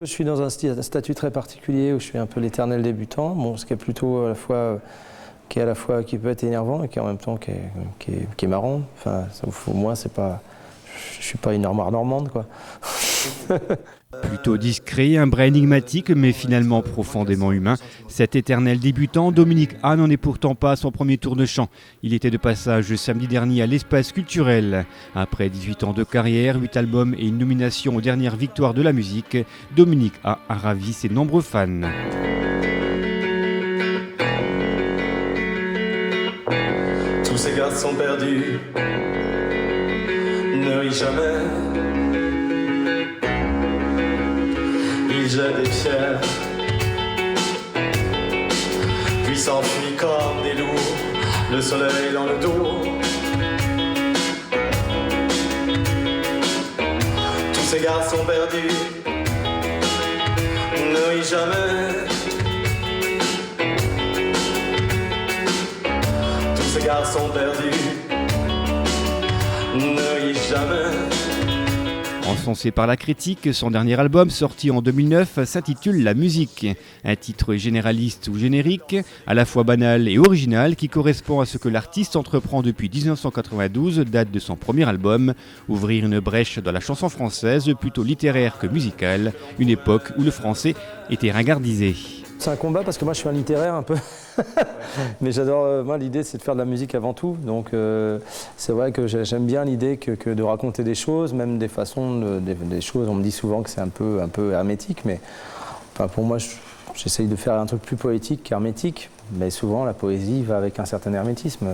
Je suis dans un statut très particulier où je suis un peu l'éternel débutant, bon, ce qui est plutôt à la fois, qui peut être énervant et qui en même temps qui est marrant. Enfin, au moins, je suis pas une armoire normande, quoi. Plutôt discret, un brin énigmatique, mais finalement profondément humain. Cet éternel débutant, Dominique A n'en est pourtant pas à son premier tour de chant. Il était de passage samedi dernier à l'Espace culturel. Après 18 ans de carrière, 8 albums et une nomination aux dernières victoires de la musique, Dominique A a ravi ses nombreux fans. Tous ces garçons perdus ne rient jamais. Ils jettent des pierres, puis s'enfuient comme des loups, le soleil dans le dos. Tous ces garçons perdus ne rient jamais. Tous ces garçons perdus ne rient jamais. Encensé par la critique, son dernier album, sorti en 2009, s'intitule La musique. Un titre généraliste ou générique, à la fois banal et original, qui correspond à ce que l'artiste entreprend depuis 1992, date de son premier album, ouvrir une brèche dans la chanson française, plutôt littéraire que musicale, une époque où le français était ringardisé. C'est un combat parce que moi je suis un littéraire un peu, mais j'adore, moi l'idée c'est de faire de la musique avant tout, donc c'est vrai que j'aime bien l'idée que de raconter des choses, même des façons, des choses, on me dit souvent que c'est un peu hermétique, mais enfin, pour moi j'essaye de faire un truc plus poétique qu'hermétique, mais souvent la poésie va avec un certain hermétisme.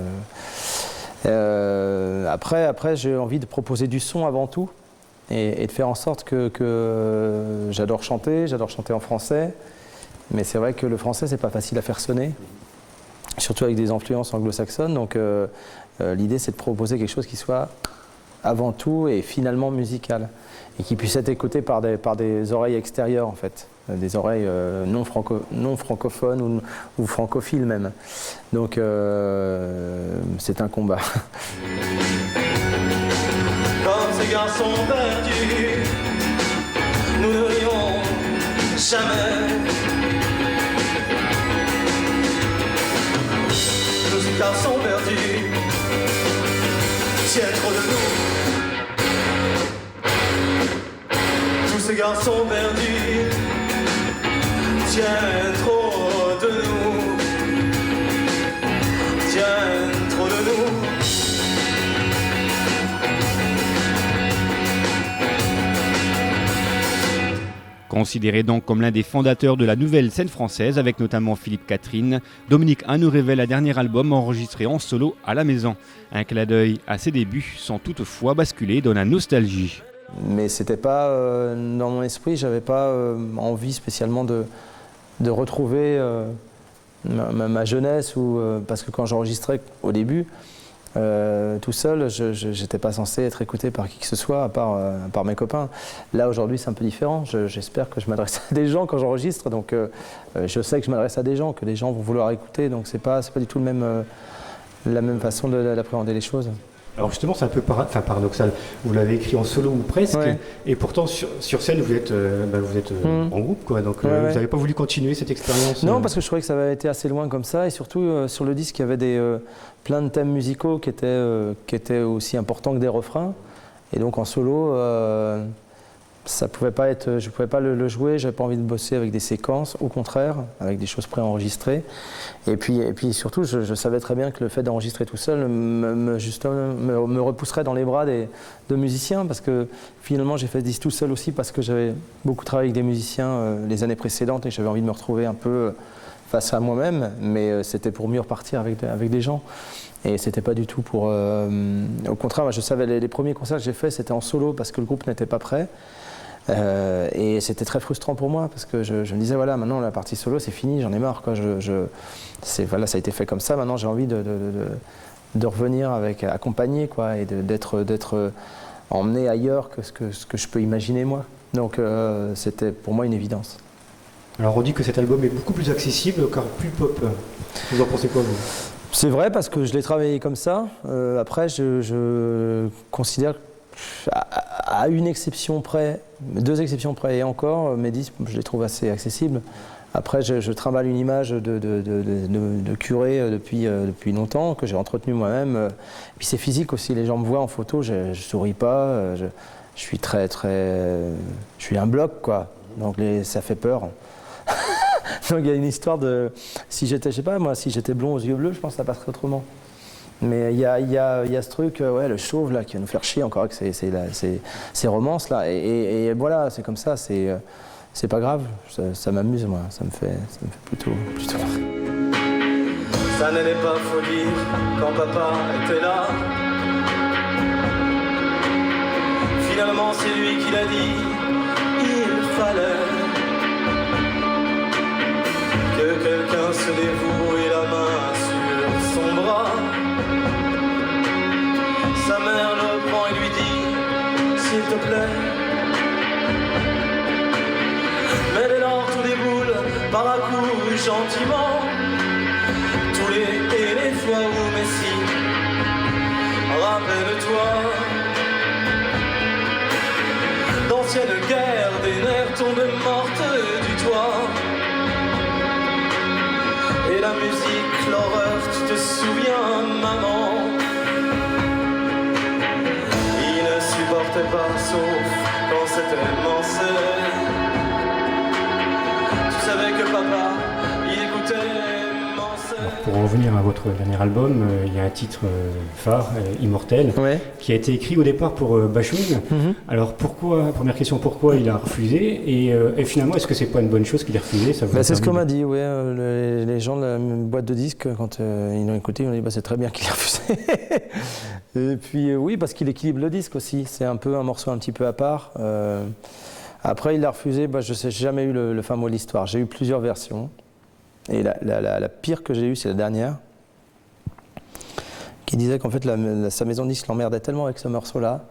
Après j'ai envie de proposer du son avant tout, et de faire en sorte que j'adore chanter en français. Mais c'est vrai que le français, c'est pas facile à faire sonner, surtout avec des influences anglo-saxonnes. Donc l'idée, c'est de proposer quelque chose qui soit avant tout et finalement musical, et qui puisse être écouté par des oreilles extérieures, en fait, des oreilles non francophones ou francophiles même. Donc c'est un combat. Comme ces garçons perdus, nous ne rions jamais. Tous ces garçons perdus tiennent trop de nous. Tous ces garçons perdus tiennent trop de nous. Tiennent trop de nous. Considéré donc comme l'un des fondateurs de la nouvelle scène française, avec notamment Philippe Catherine, Dominique A nous révèle un dernier album enregistré en solo à la maison. Un clin d'œil à ses débuts sans toutefois basculer dans la nostalgie. Mais c'était pas dans mon esprit, j'avais pas envie spécialement de retrouver ma jeunesse, parce que quand j'enregistrais au début, tout seul, je n'étais pas censé être écouté par qui que ce soit, à part mes copains. Là, aujourd'hui, c'est un peu différent. J'espère que je m'adresse à des gens quand j'enregistre. Donc, je sais que je m'adresse à des gens, que les gens vont vouloir écouter. Donc, c'est pas du tout la même façon d'appréhender les choses. Alors justement, c'est un peu paradoxal. Vous l'avez écrit en solo ou presque, ouais. Et pourtant sur scène, vous êtes en groupe, quoi. Donc ouais, vous n'avez pas voulu continuer cette expérience? Non, parce que je trouvais que ça avait été assez loin comme ça, et surtout sur le disque, il y avait plein de thèmes musicaux qui étaient aussi importants que des refrains. Et donc en solo, je ne pouvais pas le jouer, j'avais pas envie de bosser avec des séquences, au contraire, avec des choses préenregistrées. Et puis surtout, je savais très bien que le fait d'enregistrer tout seul me repousserait dans les bras de musiciens, parce que finalement j'ai fait ce disque tout seul aussi parce que j'avais beaucoup travaillé avec des musiciens les années précédentes et j'avais envie de me retrouver un peu face à moi-même, mais c'était pour mieux repartir avec des gens. Et c'était pas du tout pour... au contraire, moi, je savais, les premiers concerts que j'ai faits, c'était en solo parce que le groupe n'était pas prêt. Et c'était très frustrant pour moi parce que je me disais, voilà, maintenant la partie solo c'est fini, j'en ai marre, quoi. Voilà, ça a été fait comme ça, maintenant j'ai envie de revenir accompagné, quoi, et d'être emmené ailleurs que ce que je peux imaginer moi. Donc c'était pour moi une évidence. Alors on dit que cet album est beaucoup plus accessible car plus pop. Vous en pensez quoi, vous? C'est vrai parce que je l'ai travaillé comme ça. Après, je considère que À une exception près, 2 exceptions près et encore, mes disques, je les trouve assez accessibles. Après, je trimballe une image de curé depuis longtemps, que j'ai entretenue moi-même. Et puis c'est physique aussi, les gens me voient en photo, je souris pas, je suis je suis un bloc, quoi. Donc ça fait peur. Donc il y a une histoire de, si j'étais, je sais pas moi, si j'étais blond aux yeux bleus, je pense que ça passerait autrement. Mais il y a ce truc, ouais, le chauve là, qui va nous faire chier encore avec ces romances là. Et voilà, c'est comme ça, c'est pas grave, ça m'amuse moi, ça me fait plutôt rire. Ça n'allait pas, faut dire, quand papa était là. Finalement c'est lui qui l'a dit, il fallait que quelqu'un se dévoue et la main sur son bras. Sa mère le prend et lui dit, s'il te plaît. Mais dès lors tout déboule par à coup gentiment. Tous les fois où Messi, rappelle-toi d'anciennes guerres, des nerfs tombés mortes du toit. Et la musique, l'horreur, tu te souviens, maman. Il ne supportait pas, sauf quand c'était Manset. Tu savais que papa, il écoutait Manset. Pour en revenir à votre dernier album, il y a un titre phare, Immortel, Ouais. qui a été écrit au départ pour Bashung. Mhm. Alors première question, pourquoi il a refusé et finalement, est-ce que c'est pas une bonne chose qu'il ait refusé? Ça vous a C'est ce permis qu'on m'a dit, ouais. Les gens de la boîte de disques, quand ils l'ont écouté, ils m'ont dit c'est très bien qu'il ait refusé. Et puis oui, parce qu'il équilibre le disque aussi. C'est un peu un morceau un petit peu à part. Après, il l'a refusé. Je sais, j'ai jamais eu le fin mot de l'histoire. J'ai eu plusieurs versions. Et la pire que j'ai eue, c'est la dernière, qui disait qu'en fait sa maison de disques l'emmerdait tellement avec ce morceau-là.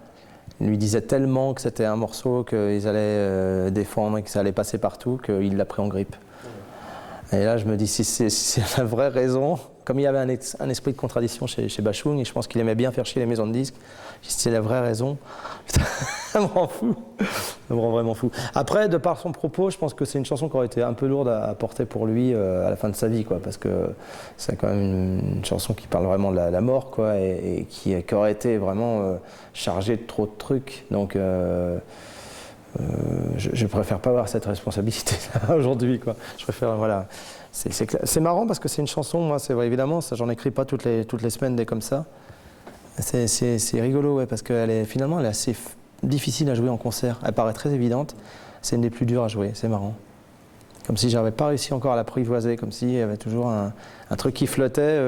Il lui disait tellement que c'était un morceau qu'ils allaient défendre et que ça allait passer partout, qu'il l'a pris en grippe. Et là, je me dis, si c'est la vraie raison, comme il y avait un esprit de contradiction chez Bashung, et je pense qu'il aimait bien faire chier les maisons de disques, si c'est la vraie raison, putain, ça me rend fou. Ça me rend vraiment fou. Après, de par son propos, je pense que c'est une chanson qui aurait été un peu lourde à porter pour lui à la fin de sa vie, quoi, parce que c'est quand même une chanson qui parle vraiment de la mort, quoi, et qui aurait été vraiment chargée de trop de trucs. Donc, je préfère pas avoir cette responsabilité aujourd'hui, quoi. Je préfère, voilà. C'est marrant parce que c'est une chanson, moi, c'est vrai, évidemment, ça, j'en écris pas toutes les semaines des comme ça. C'est rigolo, ouais, parce qu'elle finalement, elle est assez difficile à jouer en concert. Elle paraît très évidente, c'est une des plus dures à jouer, c'est marrant. Comme si j'avais pas réussi encore à l'apprivoiser, comme s'il y avait toujours un truc qui flottait,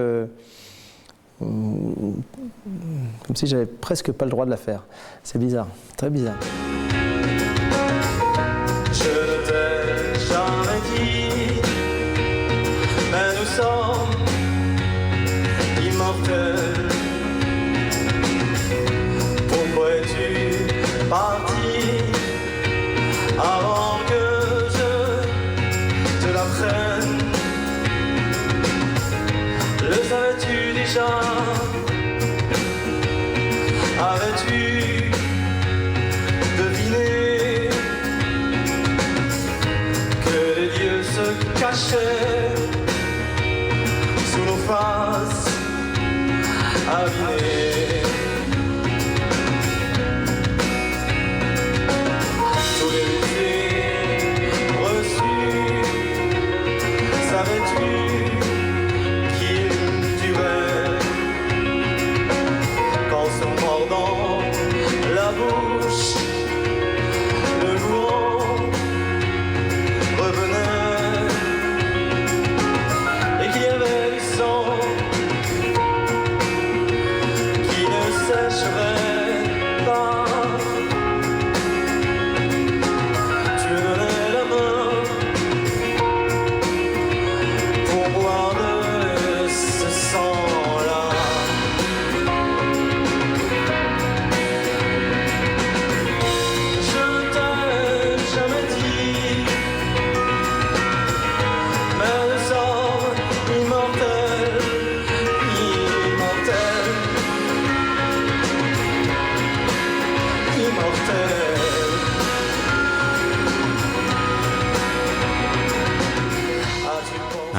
comme si j'avais presque pas le droit de la faire. C'est bizarre, très bizarre. Je ne t'ai jamais dit, mais nous sommes immortels. Pourquoi es-tu parti avant que je te l'apprenne? Le savais-tu déjà? Avais-tu deviné que les dieux se cachaient sous nos faces abîmées? Tous les baisers reçus, savais-tu qu'ils duraient? Quand se mordant la bouche, le goût revenait et qu'il y avait du sang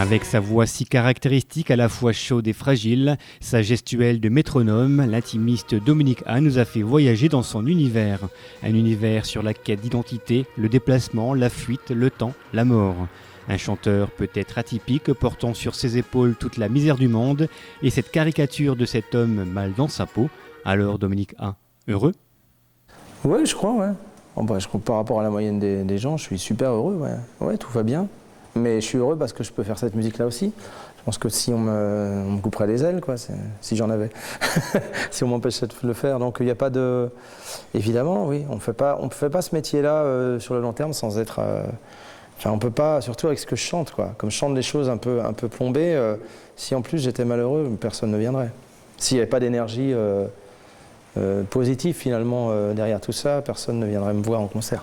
Avec sa voix si caractéristique, à la fois chaude et fragile, sa gestuelle de métronome, l'intimiste Dominique A nous a fait voyager dans son univers. Un univers sur la quête d'identité, le déplacement, la fuite, le temps, la mort. Un chanteur peut-être atypique, portant sur ses épaules toute la misère du monde, et cette caricature de cet homme mal dans sa peau. Alors Dominique A, heureux ? Oui, je crois, ouais. Je crois, par rapport à la moyenne des gens, je suis super heureux, ouais. Ouais, tout va bien. Mais je suis heureux parce que je peux faire cette musique-là aussi. Je pense que si on me couperait les ailes, quoi, si j'en avais, si on m'empêchait de le faire. Donc il n'y a pas de... Évidemment, oui, on ne fait pas ce métier-là sur le long terme sans être... Enfin, on ne peut pas, surtout avec ce que je chante, quoi. Comme je chante des choses un peu plombées, si en plus j'étais malheureux, personne ne viendrait. S'il n'y avait pas d'énergie positive finalement derrière tout ça, personne ne viendrait me voir en concert.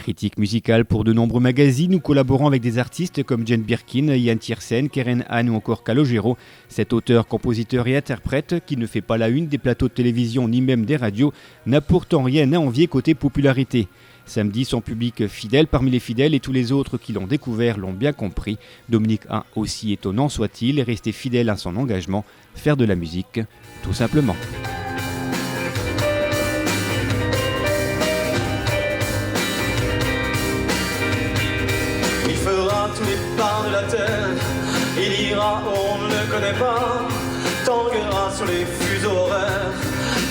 Critique musicale pour de nombreux magazines, nous collaborons avec des artistes comme Jane Birkin, Yann Tiersen, Keren Han ou encore Calogero. Cet auteur, compositeur et interprète, qui ne fait pas la une des plateaux de télévision ni même des radios, n'a pourtant rien à envier côté popularité. Samedi, son public fidèle parmi les fidèles et tous les autres qui l'ont découvert l'ont bien compris. Dominique A, aussi étonnant soit-il, est resté fidèle à son engagement, faire de la musique, tout simplement. Tous les pas de la terre, il ira où on ne le connaît pas, tanguera sur les fuseaux horaires,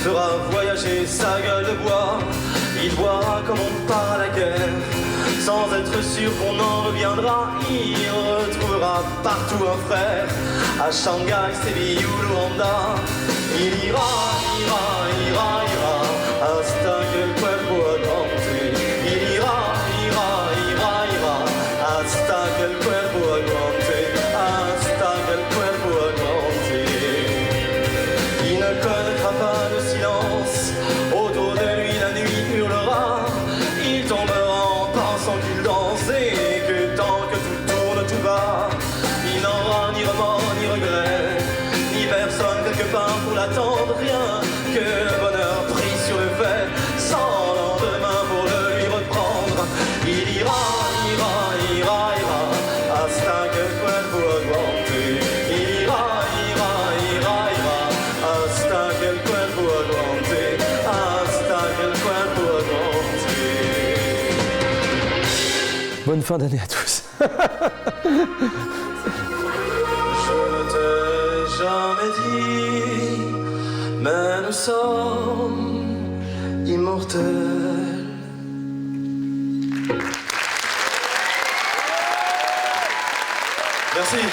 fera voyager sa gueule de bois, il voira comme on part à la guerre, sans être sûr qu'on en reviendra, il retrouvera partout un frère, à Shanghai, Séville ou Luanda, il ira hasta que el cuerpo aguante, il ira hasta que el cuerpo aguante, hasta que el cuerpo aguante. Il ne connaîtra pas de silence, autour de lui la nuit hurlera, il tombera en pensant qu'il danse et que tant que tout tourne tout va, il n'aura ni remords ni regrets, ni personne quelque part pour l'attendre, rien que le bonheur pris sur le fait, sans lendemain pour le lui reprendre, il ira hasta que el cuerpo aguante, ira hasta que el cuerpo aguante, hasta que el cuerpo aguante. Bonne fin d'année à tous. Je ne t'ai jamais dit, mais nous sommes immortels. Merci.